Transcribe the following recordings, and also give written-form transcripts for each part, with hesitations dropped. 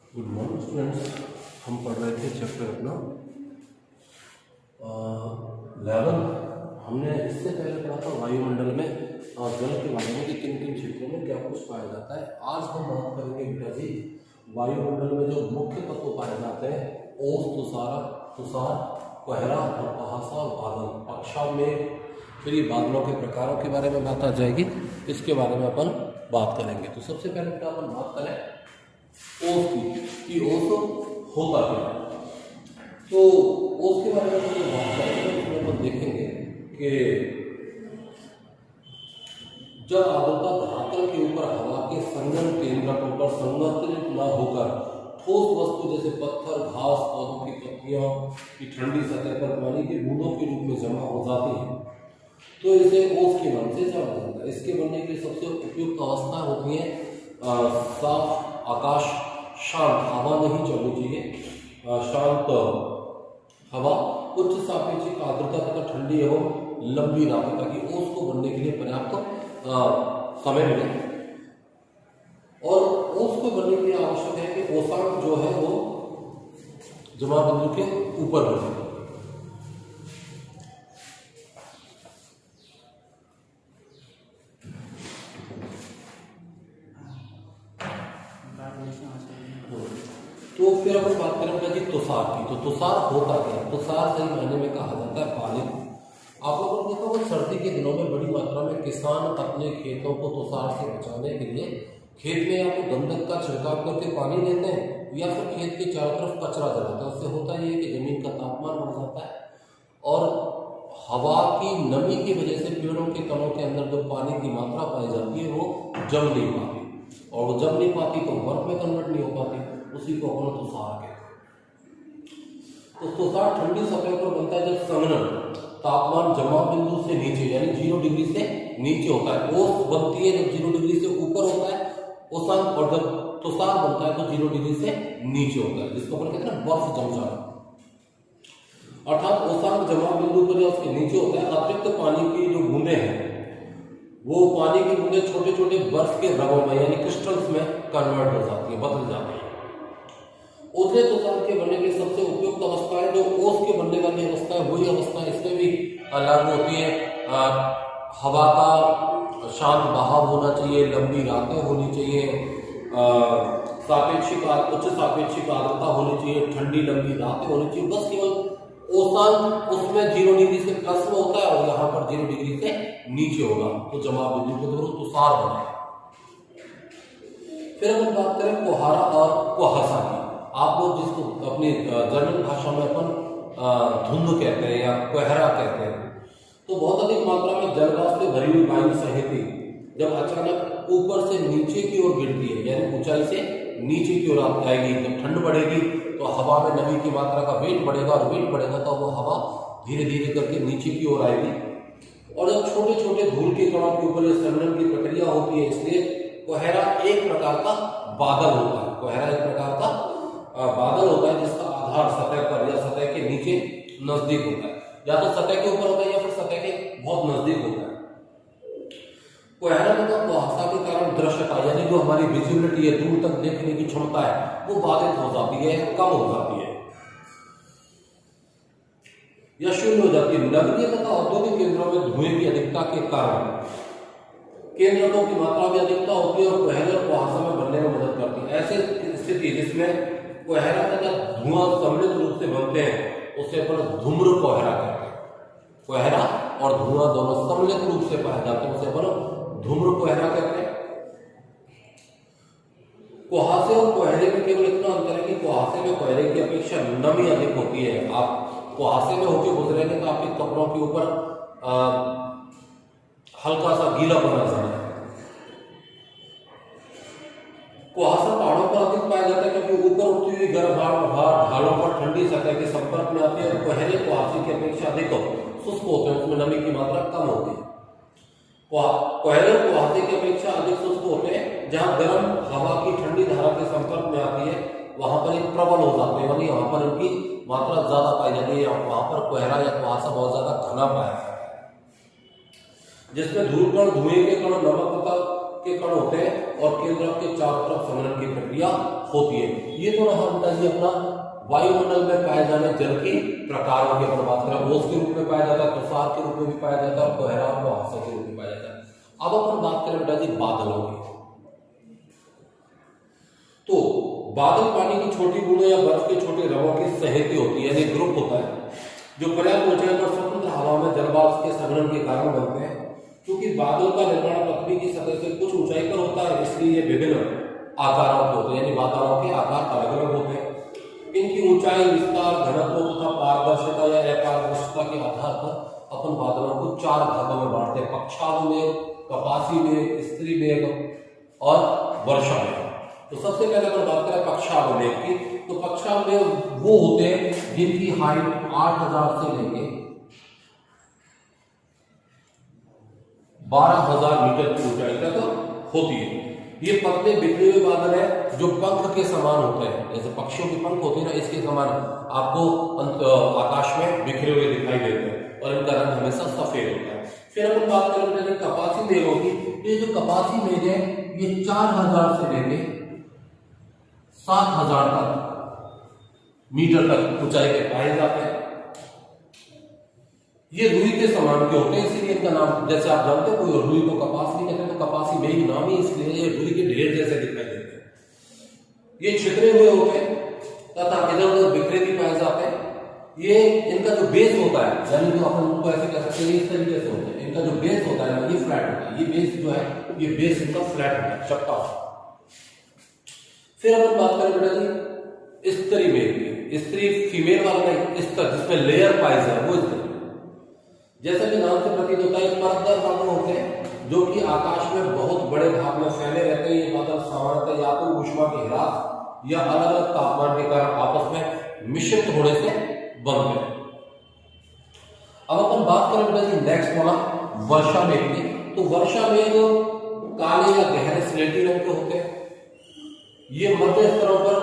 Good morning students. हम पढ़ रहे थे चैप्टर अपना 11। हमने इससे पहले पढ़ा था वायुमंडल में जल के बारे में कि किन किन क्षेत्रों में क्या कुछ पाया जाता है। आज हम बात करेंगे बेटा जी वायुमंडल में जो मुख्य तत्व पाए जाते हैं ओस, तुषार, कोहरा और कुहासा और बादल, पक्षा में। फिर ये बादलों के प्रकारों के बारे में बात आ जाएगी, इसके बारे में अपन बात करेंगे। तो सबसे पहले बेटा अपन बात करें ओस की ओस होता क्या है। तो ओस के बारे में हम बात करेंगे उसमें अपन देखेंगे कि जब आर्द्रता धरातल के ऊपर हवा के संघन केंद्रकों पर संगठित न होकर ठोस वस्तु जैसे पत्थर, घास, पौधों की पत्तियों की ठंडी सतह पर पानी के बूंदों के रूप में जमा हो जाती है, तो इसे ओस के नाम से जाना जाता है। इसके बनने के लिए सबसे उपयुक्त अवस्था होती है साफ आकाश, शांत हवा नहीं चलनी चाहिए, शांत हवा, उच्च सापेक्षिक आर्द्रता तथा ठंडी एवं लंबी रातें, ताकि ओस को बनने के लिए पर्याप्त समय मिले। और ओस को बनने के लिए आवश्यक है कि ओसांक जो है वो जमा बिंदु के ऊपर बने। तो फिर अपन बात करें कि तुषार की। तो तुषार होता क्या है? तुषार सही मायने में कहा जाता है बालिक। आप लोगों ने देखा होगा सर्दी के दिनों में बड़ी मात्रा में किसान अपने खेतों को तुषार से बचाने के लिए खेत में या तो गंधक का छिड़काव करके पानी देते हैं या फिर खेत के चारों तरफ कचरा जलाते हैं। उससे होता ये है कि जमीन का तापमान बढ़ जाता है और हवा की नमी की वजह से पेड़ों के तनों के अंदर जो पानी की मात्रा पाई जाती है वो जम नहीं पाती, और वो जम नहीं पाती तो बर्फ में कन्वर्ट नहीं हो पाती। उसी को अपन तुषार कहते हैं। तो तुषार ठंडी सतह पर बनता है जब संघनन तापमान जमा बिंदु से नीचे यानी 0 डिग्री से नीचे होता है। ओस बनती है जब 0 डिग्री से ऊपर होता है ओसांक, और जब तुषार बनता है तो 0 डिग्री से नीचे होता है, जिसको अपन कहते हैं बर्फ जम जाना। अर्थात ओसांक जमा बिंदु पर जब उसके नीचे होता है, अतिरिक्त पानी की जो बूंदे हैं वो पानी की बूंदे छोटे छोटे बर्फ के रगों में यानी क्रिस्टल्स में कन्वर्ट हो जाती है, बदल जाती है। ओसले तुषार के बनने की सबसे उपयुक्त अवस्था है जो ओस के बनने वाली अवस्था है, वही अवस्था इसमें भी लागू होती है। हवा का शांत बहाव होना चाहिए, लंबी रातें होनी चाहिए, उच्च सापेक्षिक आर्द्रता होनी चाहिए, ठंडी लंबी रातें होनी चाहिए। बस केवल ओसांक उसमें 0 डिग्री से प्लस में होता है और यहाँ पर 0 डिग्री से नीचे होगा, तो जमा बिंदु को दोनों तुषार बना है। फिर हम बात करें कोहरा और कुहासा की। आप लोग जिसको अपनी जर्मन भाषा में अपन धुंध कहते हैं या कोहरा कहते हैं, तो बहुत अधिक मात्रा में जलवाष्प से भरी हुई वायु सहित जब अचानक ऊपर से नीचे की ओर गिरती है यानी ऊंचाई से नीचे की ओर आएगी, जब ठंड बढ़ेगी तो हवा में नमी की मात्रा का वेट बढ़ेगा, और वेट बढ़ेगा तो वो हवा धीरे धीरे करके नीचे की ओर आएगी। और जब छोटे छोटे धूल के कणों के ऊपर यह संघनन की प्रक्रिया होती है, इसलिए कोहरा एक प्रकार का बादल होता है। कोहरा एक प्रकार का बादल होता है जिसका आधार सतह पर या सतह के नीचे नजदीक होता है, या तो सतह के ऊपर होता है या फिर सतह के बहुत नजदीक होता है। कोहरा में कुहासा के कारण दृश्यता यानी जो हमारी विजिबिलिटी है, दूर तक देखने की क्षमता है, वो बाधित हो जाती है, कम हो जाती है या शून्य हो जाती है। नगरीय तथा औद्योगिक केंद्रों में धुएं की अधिकता के कारण केंद्रकों की मात्रा भी अधिकता होती है और कोहरे और कुहासा में बनने में मदद करती है। ऐसे स्थिति जिसमें कोहरा तथा धुआं सम्मिलित रूप से बनते हैं उसे अपन धूम्र कोहरा कहते हैं। कोहरा और धुआं दोनों सम्मिलित रूप से पाए जाते हैं, उसे अपन धूम्र कोहरा कहते हैं। कुहासे और कोहरे में केवल इतना अंतर है कि कुहासे में कोहरे की अपेक्षा नमी अधिक होती है। आप कुहासे में होकर गुजरेंगे तो आपके कपड़ों के ऊपर हल्का सा गीला बना जाए। कुहासा पहाड़ों पर अधिक पाया जाता है क्योंकि ऊपर उठती हुई गर्म हवा ढालों पर ठंडी सतह के संपर्क में आती है। कोहरे कुहासे की अपेक्षा अधिक शुष्क होते हैं, उसमें नमी की मात्रा कम होती है। कोहरे कुहासे की अपेक्षा अधिक शुष्क होते हैं, जहां गर्म हवा की ठंडी धारा के संपर्क में आती है वहां पर एक प्रबल हो जाते हैं, यानी वहां पर इनकी मात्रा ज्यादा पाई जाती है। वहां पर कोहरा या कुहासा बहुत ज्यादा घना पाया जाता है, जिसमें धूल कण, धुएं के कण, नमक के कण होते हैं और केंद्र के चारों तरफ संघनन की प्रक्रिया प्रक्रिया होती है। ये तो रहा बेटा जी अपना वायुमंडल में पाए जाने जल के प्रकारों की अपन बात करें। ओस के रूप में पाया जाता है, तुषार के रूप में भी पाया जाता है और कोहरा और कुहासा के रूप में पाया जाता है। अब अपन बात करें बेटा जी बादलों की। तो बादल पानी की छोटी बूंदों या बर्फ के छोटे रवों की सहेती होती है, यानी ग्रुप होता है, जो पर्याप्त ऊंचाई पर स्वतंत्र हवा में जलवाष्प के संघनन के कारण बनते हैं। क्योंकि बादल का निर्माण पृथ्वी की सतह से कुछ ऊंचाई पर होता है, इसलिए ये विभिन्न आकारों के होते हैं, यानी बादलों के आकार अलग अलग होते हैं। इनकी ऊंचाई, विस्तार, घनत्व तथा पारदर्शिता या अपारदर्शिता के आधार पर अपन बादलों को 4 भागों में बांटते हैं: पक्षाव मेघ, कपासी मेघ, स्त्री मेघ और वर्षा मेघ। तो सबसे पहले अगर बात करें पक्षाव मेघ की, तो पक्षाव मेघ वो होते हैं जिनकी हाइट 8000 से लेके 12000 मीटर की ऊंचाई तक होती है। ये पतले बिखरे हुए बादल है जो पंख के समान होते हैं, जैसे पक्षियों के पंख होते हैं ना, इसके समान आपको आकाश में बिखरे हुए दिखाई देते हैं और इनका रंग हमेशा सफेद होता है। फिर अपन बात करें कपासी मेघों की। ये जो कपासी मेघ है ये 4000 से लेके 7000 तक मीटर तक ऊंचाई के पाए जाते हैं। ये रुई के समान के होते हैं, इसीलिए इनका नाम, जैसे आप जानते हो कोई रुई को कपास नहीं कहते, तो कपासी मेघ नाम ही इसलिए, ये रुई के ढेर जैसे दिखाई देते हैं। ये छितरे हुए होते हैं तथा इधर उधर बिखरे भी पाए जाते हैं। ये इनका जो बेस होता है, यानी जो अपन उनको ऐसे कह सकते हैं, इस तरीके से होते हैं। इनका जो बेस होता है ना, ये फ्लैट होता है। ये बेस जो है, ये बेस इनका फ्लैट होता है, चपटा होता है। फिर अपन बात करें बेटा जी स्त्री मेघ की। स्त्री फीमेल वाला स्तर जिसमें लेयर पाए जाए वो स्त्री, जैसा कि नाम से प्रतीत होता है, परतदार बादल होते हैं जो कि आकाश में बहुत बड़े भाग में फैले रहते हैं। ये बादल सामान्यतः या तो ऊष्मा के ह्रास या अलग अलग तापमान के कारण आपस में मिश्रित होने से बनते हैं। अब अपन बात करें बेटा जी नेक्स्ट वाला वर्षा मेघ की। तो वर्षा मेघ काले या गहरे स्लेटी रंग के होते हैं। ये मध्य स्तरों पर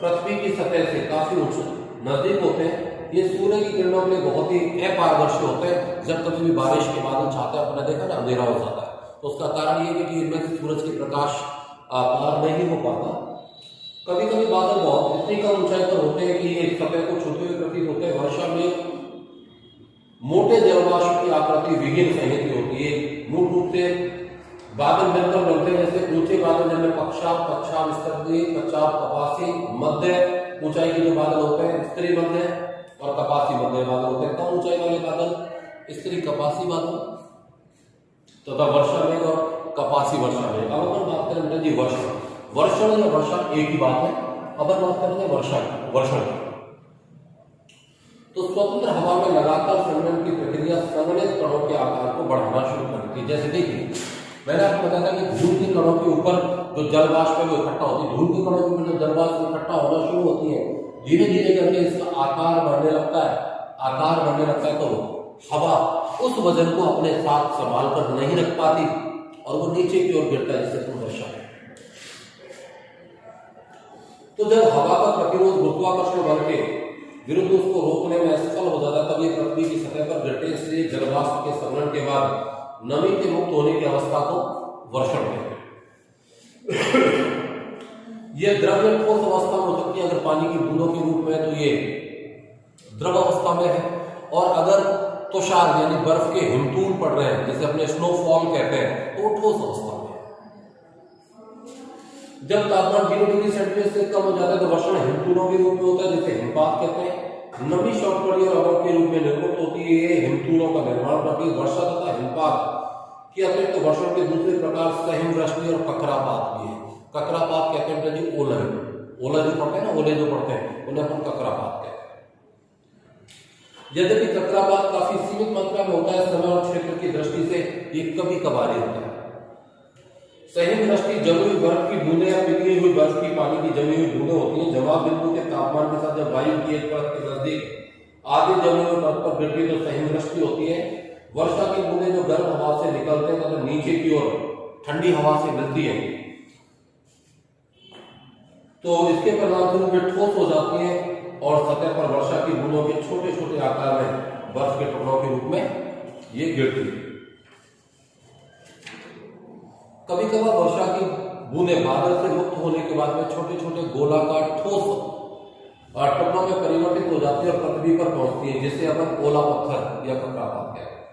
पृथ्वी की सतह से काफी नजदीक होते हैं। ये सूर्य की किरणों के लिए बहुत ही अपारदर्शी होते हैं। जब कभी भी बारिश के बादल छाते हैं, अपने देखा ना अंधेरा हो जाता है, तो उसका कारण ये है कि इनमें से सूरज के प्रकाश पार नहीं हो पाता। कभी कभी बादल बहुत इतनी कम ऊंचाई पर होते हैं कि ये सतह को छूते हुए प्रतीत होते हैं। वर्षा में मोटे जलवाष्प की आकृति विहीन सहित होती है। मूल रूप से बादल मिलकर बनते हैं, जैसे ऊंचे बादल जिनमें पक्षाव, स्त्री, कपासी, मध्य ऊंचाई के जो बादल होते हैं, स्त्री मध्य और कपासी मध्य बादल होते हैं। कम ऊंचाई वाले बादल स्त्री कपासी बादल तथा वर्षा मेघ और कपासी वर्षा मेघ। अब अपन बात करें बेटा जी वर्षण या वर्षा एक ही बात है। अब अपन बात करेंगे वर्षण। तो स्वतंत्र हवा में लगातार संघनन की प्रक्रिया संघनित कणों के आकार को बढ़ाना शुरू करती है। जैसे देखिए मैंने आपको बताया कि धूल के कणों के ऊपर जो जल वाष्प है वो इकट्ठा होती है। धूल के कणों के ऊपर जब जल वाष्प इकट्ठा होना शुरू होती है, धीरे धीरे करके इसका आकार बढ़ने लगता है। तो हवा उस वजन को अपने साथ संभाल कर नहीं रख पाती और वो नीचे की ओर गिरता है, जिससे तुम वर्षा है। तो जब हवा का प्रतिरोध गुरुत्वाकर्षण बल के विरुद्ध उसको रोकने में असफल हो जाता है, तब ये पृथ्वी की सतह पर गिरते, इसलिए जलवाष्प के संघनन के बाद नमी के मुक्त होने की अवस्था को वर्षण कहते हैं। यह द्रव्य ठोस अवस्था में हो सकती है अगर पानी की बूंदों के रूप में, तो ये द्रव अवस्था में है। और अगर तुषार यानी बर्फ के हिमतूल पड़ रहे हैं, जैसे अपने स्नोफॉल कहते हैं, तो वो ठोस अवस्था में है। जब तापमान 0 डिग्री सेंटीग्रेड से कम हो जाता है तो वर्षण हिमतूलों के रूप में होता है, जिसे हिमपात कहते हैं। नमी शॉर्टकट और हवा के रूप में निर्मित होती है। ये हिमतूलों का निर्माण करती है। वर्षा तथा हिमपात के अतिरिक्त वर्षण के दूसरे प्रकार सहिमवृष्टि और ककरापात भी है। ककरापात कहते हैं जी ओला जो पड़ते हैं ना, ओले जो पड़ते हैं उन्हें हम ककरापात कहते हैं। यद्यपि ककरापात काफी सीमित मात्रा में होता है, समय और क्षेत्र की दृष्टि से ये कभी कभार होता है। सहिमवृष्टि जमी हुई बर्फ की बूंदें या पिघली हुई बर्फ की पानी की जमी हुई बूंदें होती हैं। जमाव बिंदु के तापमान के साथ जब वायु की एक परत के नजदीक आगे जमी हुई बर्फ पर गिरती है तो सहिमवृष्टि होती है। वर्षा की बूंदें जो गर्म हवा से निकलते हैं तथा नीचे की ओर ठंडी हवा से मिलती है, तो इसके परिणामस्वरूप वे ठोस हो जाती है और सतह पर वर्षा की बूंदों के छोटे छोटे आकार में बर्फ के टुकड़ों के रूप में ये गिरती है। कभी कभार वर्षा की बूंदे बादल से मुक्त होने के बाद में छोटे छोटे गोलाकार ठोस टुकड़ों में परिवर्तित हो जाती है और पृथ्वी पर पहुंचती है, जिसे अपन ओला पत्थर या ककरापात कहते हैं।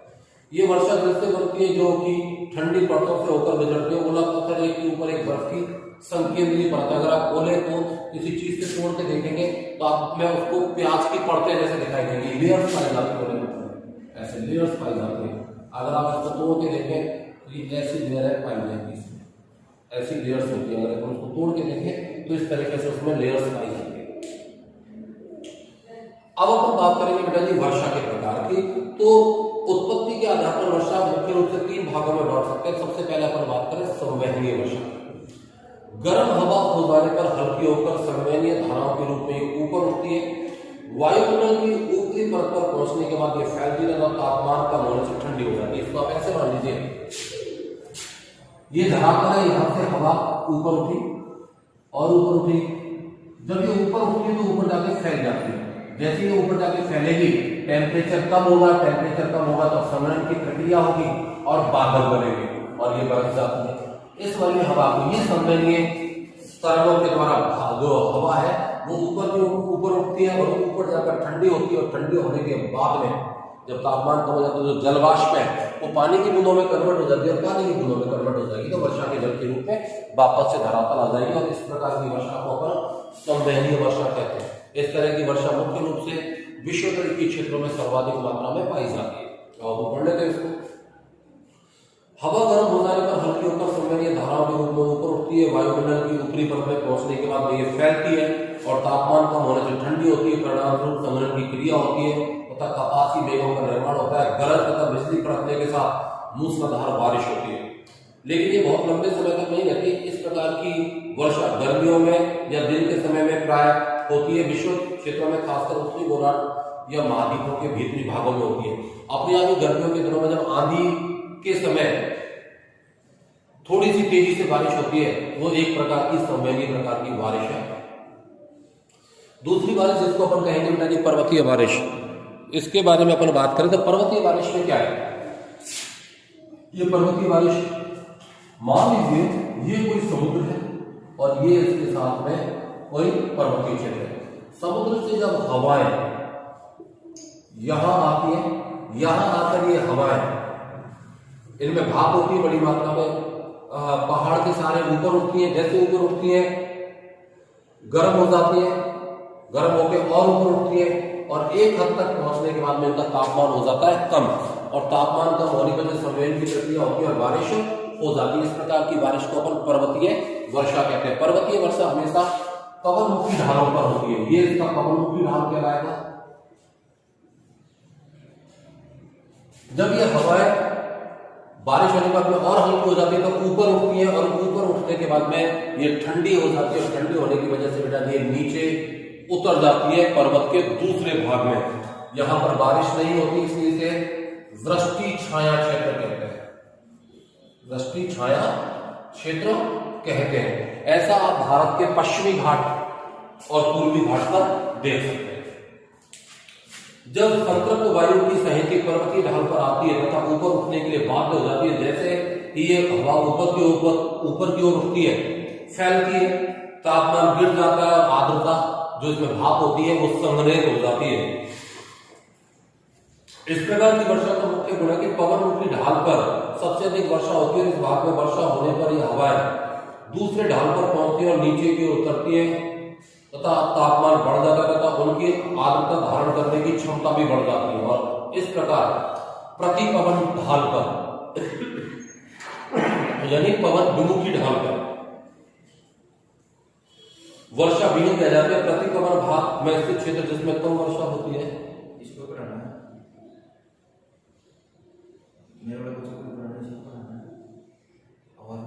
ये वर्षा जल से बनती है जो कि ठंडी परतों से होकर गुजरती है। ओला पत्थर एक के ऊपर एक बर्फ की संकीर्णी परत। अगर आप ओले को किसी चीज से तोड़ के देखेंगे तो आप में उसको प्याज की परतें जैसे दिखाई देंगी, लेयर्स पाई जाती है, ऐसे लेयर्स पाई जाती है। अगर आप इसको तोड़ के देखें तो ये ऐसी लेयर पाई जाएगी, इसमें ऐसी लेयर्स होती है। अगर अपन उसको तोड़ के देखें तो इस तरीके से उसमें लेयर्स पाई जाती है। अब अपन बात करेंगे बेटा जी वर्षा के प्रकार की। तो उत्पत्ति के आधार पर वर्षा मुख्य रूप से 3 भागों में बांट सकते हैं। सबसे पहले अपन बात करें संवहनीय वर्षा। गर्म हवा हो जाने पर हल्की होकर संवहनीय धाराओं के रूप में ऊपर उठती है। वायुमंडल की ऊपरी परत पर पहुंचने के बाद ये फैलती है और तापमान कम होने से ठंडी हो जाती है। इसको आप ऐसे मान लीजिए, ये धरातल है, यहां से हवा ऊपर उठी और ऊपर उठी। जब ये ऊपर उठती है तो ऊपर जाके फैल जाती है। जैसे ही ऊपर जाके फैलेगी टेम्परेचर कम होगा, टेम्परेचर कम होगा तो संघनन की प्रक्रिया होगी और बादल बनेंगे और ये बरस जाती है। इस वाली हवा को ये संवहनीय तरंगों के द्वारा जो हवा है वो ऊपर उठती है और ऊपर जाकर ठंडी होती है और ठंडी होने के बाद में जब तापमान कम हो जाता है तो जल वाष्प है वो पानी की बूंदों में कन्वर्ट हो जाती है और पानी की बूंदों में कन्वर्ट हो जाएगी तो वर्षा के जल के रूप में वापस से धरातल आ जाएगी और इस प्रकार की वर्षा को अपन संवहनीय वर्षा कहते हैं। इस तरह की वर्षा मुख्य रूप से विश्वतरीय क्षेत्रों में सर्वाधिक मात्रा में पाई जाती है। और वो पढ़ लेते हैं इसको। हवा गर्म हो जाने पर हल्की होकर संवहनीय धाराओं के रूप में ऊपर उठती है। वायुमंडल की ऊपरी परत में पहुंचने के बाद में ये फैलती है और तापमान कम होने से ठंडी होती है। परिणामस्वरूप संघनन की क्रिया होती है तथा कपासी मेघों का निर्माण होता है। गरज तथा बिजली कड़कने के साथ मूसलाधार बारिश होती है, लेकिन ये बहुत लंबे समय तक नहीं रहती। इस प्रकार की वर्षा गर्मियों में या दिन के समय में प्राय होती है। विश्व क्षेत्रों में खासकर उत्तरी गोलार्ध या महाद्वीपों के भीतरी भागों में होती है। अपने आप ही गर्मियों के दिनों में जब आंधी के समय थोड़ी सी तेजी से बारिश होती है वो एक प्रकार की संवहनीय प्रकार की बारिश है। दूसरी बारिश जिसको अपन कहेंगे बेटा जी पर्वतीय बारिश, इसके बारे में अपन बात करें तो पर्वतीय बारिश में क्या है। ये पर्वतीय बारिश मान लीजिए ये कोई समुद्र है और ये इसके साथ में कोई पर्वतीय क्षेत्र है। समुद्र से जब हवाएं यहां आती है, यहां आकर ये हवाएं इनमें भाप होती है बड़ी मात्रा में। पहाड़ के सारे ऊपर उठती है, जैसे ऊपर उठती है गर्म हो जाती है, गर्म होकर और ऊपर उठती है और एक हद तक पहुंचने के बाद में इनका तापमान हो जाता है कम और तापमान कम होने की वजह से संवहन की प्रक्रिया होती है और बारिश हो जाती है। इस प्रकार की बारिश को अपन पर्वतीय वर्षा कहते हैं। पर्वतीय वर्षा हमेशा पवनमुखी ढालों पर होती है। ये इसका पवनमुखी ढाल कहलाएगा। जब ये हवाएं बारिश होने के बाद में और हल्की हो जाती है तो ऊपर उठती है और ऊपर उठने के बाद में ये ठंडी हो जाती है और ठंडी होने की वजह से बेटा ये नीचे उतर जाती है पर्वत के दूसरे भाग में। यहां पर बारिश नहीं होती इसलिए इसे वृष्टि छाया क्षेत्र कहते हैं। वृष्टि छाया क्षेत्र कहते हैं। ऐसा आप भारत के पश्चिमी घाट और पूर्वी घाट पर देख सकते हैं। जब संतृप्त वायु की सहित पर्वतीय ढाल पर आती है तथा ऊपर उठने के लिए बाध्य हो जाती है, जैसे ही ये हवा ऊपर की ओर उठती है फैलती है, तापमान गिर जाता है और आर्द्रता जो इसमें भाप होती है वो संघनित हो जाती है। इस प्रकार की वर्षा का मुख्य गुण है कि पवनमुखी ढाल पर सबसे अधिक वर्षा होती है। इस भाग में वर्षा होने पर यह हवाएं दूसरे ढाल पर पहुंचती है और नीचे की ओर उतरती है तथा तापमान बढ़ जाता है तथा उनकी आर्द्रता धारण करने की क्षमता भी बढ़ जाती है और इस प्रकार प्रति पवन ढाल पर यानी पवन विमुखी ढाल पर वर्षा विहीन कह जाती है। प्रति पवन भाग में स्थित क्षेत्र जिसमें कम वर्षा होती है, इसको कराना है मेरे वाले बच्चों को कराना है, इसको कराना है और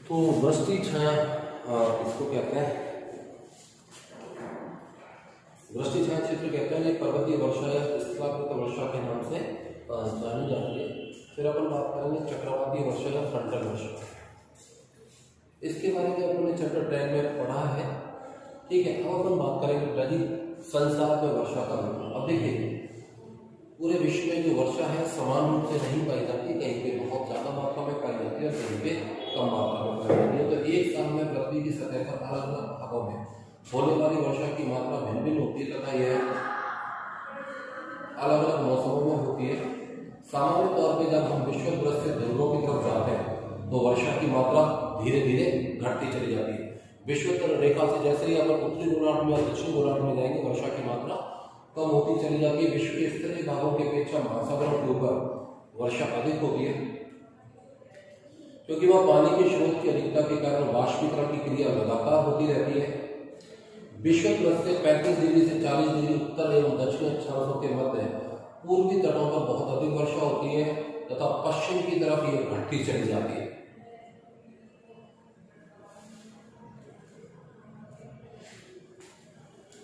तो वृष्टि छाया इसको कहते हैं, वृष्टि छाया क्षेत्र कहते हैं। ये पर्वतीय वर्षा या स्थलाकृत वर्षा के नाम से जानी जाती है। फिर अपन बात करेंगे चक्रवाती वर्षा या फ्रंटल वर्षा। इसके बारे में अपने चैप्टर 10 में पढ़ा है। ठीक है, अब अपन बात करेंगे बेटा जी संसार में वर्षा का विवरण। अब देखिए पूरे विश्व में जो वर्षा है समान रूप से नहीं पाई जाती, कहीं पे बहुत ज़्यादा मात्रा में पाई जाती है और कहीं पे कम मात्रा में पाई जाती है। तो एक साल में पृथ्वी की सतह पर अलग अलग भागों में होने वाली वर्षा की मात्रा भिन्न भिन्न होती है तथा यह अलग अलग मौसमों में होती है। सामान्य तौर पे जब हम विषुवत से ध्रुवों की तरफ जाते हैं तो वर्षा की मात्रा धीरे धीरे घटती चली जाती है। विषुवत रेखा से जैसे ही अपन उत्तरी गोलार्ध में या दक्षिण गोलार्ध में जाएंगे वर्षा की मात्रा कम होती चली जाती है। विश्व के स्तरीय भागों की अपेक्षा महासागरों के ऊपर वर्षा अधिक होती है क्योंकि वह पानी के स्रोत की अधिकता के कारण वाष्पीकरण की क्रिया लगातार होती रहती है। विषुवत से 35 डिग्री से 40 डिग्री उत्तर एवं दक्षिण अक्षांशों के मध्य पूर्वी तटों पर बहुत अधिक वर्षा होती है तथा पश्चिम की तरफ यह घटती चली जाती है।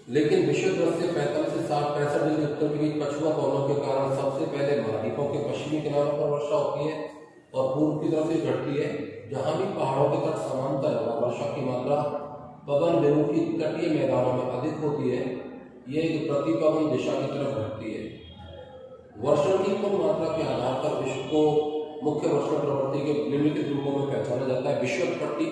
लेकिन विषुवत से 45 से 65 डिग्री उत्तर के बीच पछुआ कोणों के कारण सबसे पहले महाद्वीपों के पश्चिमी किनारों पर वर्षा होती है और पूर्व की तरफ से घटती है। जहां भी पहाड़ों के तट समांतर है वर्षा की मात्रा पवन विमुखी तटीय मैदानों में अधिक होती है। यह एक प्रतिपवन दिशा की तरफ घटती है। वर्षण की कुल मात्रा के आधार पर विश्व को मुख्य वर्षण प्रवृत्ति के निम्नलिखित रूपों में पहचाना जाता है। विषुवत पट्टी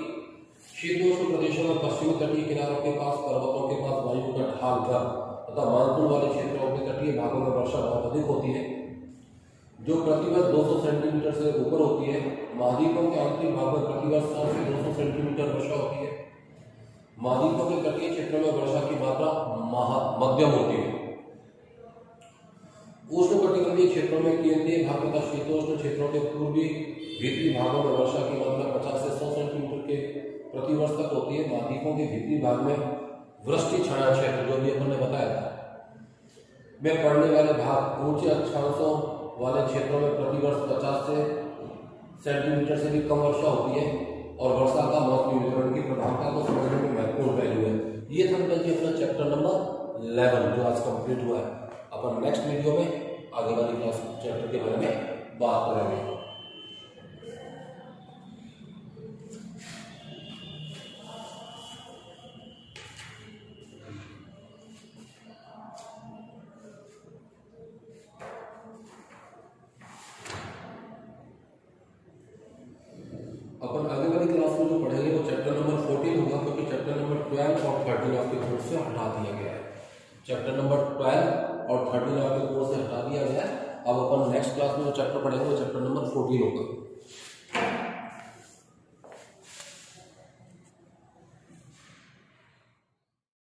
शीतोष्ण प्रदेशों में पश्चिमी तटीय किनारों के पास पर्वतों के पास वायु का ढाल गर्म तथा मानसून वाले क्षेत्रों के तटीय भागों में वर्षा बहुत अधिक होती है जो प्रतिवर्ष 200 सेंटीमीटर से ऊपर होती है। महाद्वीपों के आंतरिक भाग में प्रतिवर्ष 100 से 200 सेंटीमीटर वर्षा होती है। महाद्वीपों के तटीय क्षेत्रों में वर्षा की मात्रा मध्यम होती है। उष्णकटिबंधीय क्षेत्रों में केंद्रीय भाग तथा शीतोष्ण क्षेत्रों के पूर्वी भीतरी भागों में वर्षा की मात्रा 50 से 100 सेंटीमीटर के प्रतिवर्ष तक होती है। महाद्वीपों के भीतरी भाग में वृष्टि छाया क्षेत्र जो भी अपन ने बताया था में पड़ने वाले भाग ऊंचे अक्षांशों वाले क्षेत्रों में प्रतिवर्ष 50 से सेंटीमीटर से भी कम वर्षा होती है और वर्षा का मौसमी वितरण की प्रभावता को समझने में महत्वपूर्ण पहलू है। ये था अपना चैप्टर नंबर 11 जो आज कंप्लीट हुआ है। अपन नेक्स्ट वीडियो में आगे वाली क्लास चैप्टर के बारे में बात करेंगे। अपन आगे वाली क्लास में जो पढ़ेंगे वो चैप्टर नंबर 14 होगा क्योंकि चैप्टर नंबर 12 और 13 आपके कोर्स से हटा दिया गया है। चैप्टर नंबर 12 और 13 आपके कोर्स से हटा दिया गया है। अब अपन नेक्स्ट क्लास में जो चैप्टर पढ़ेंगे वो चैप्टर नंबर 14 होगा।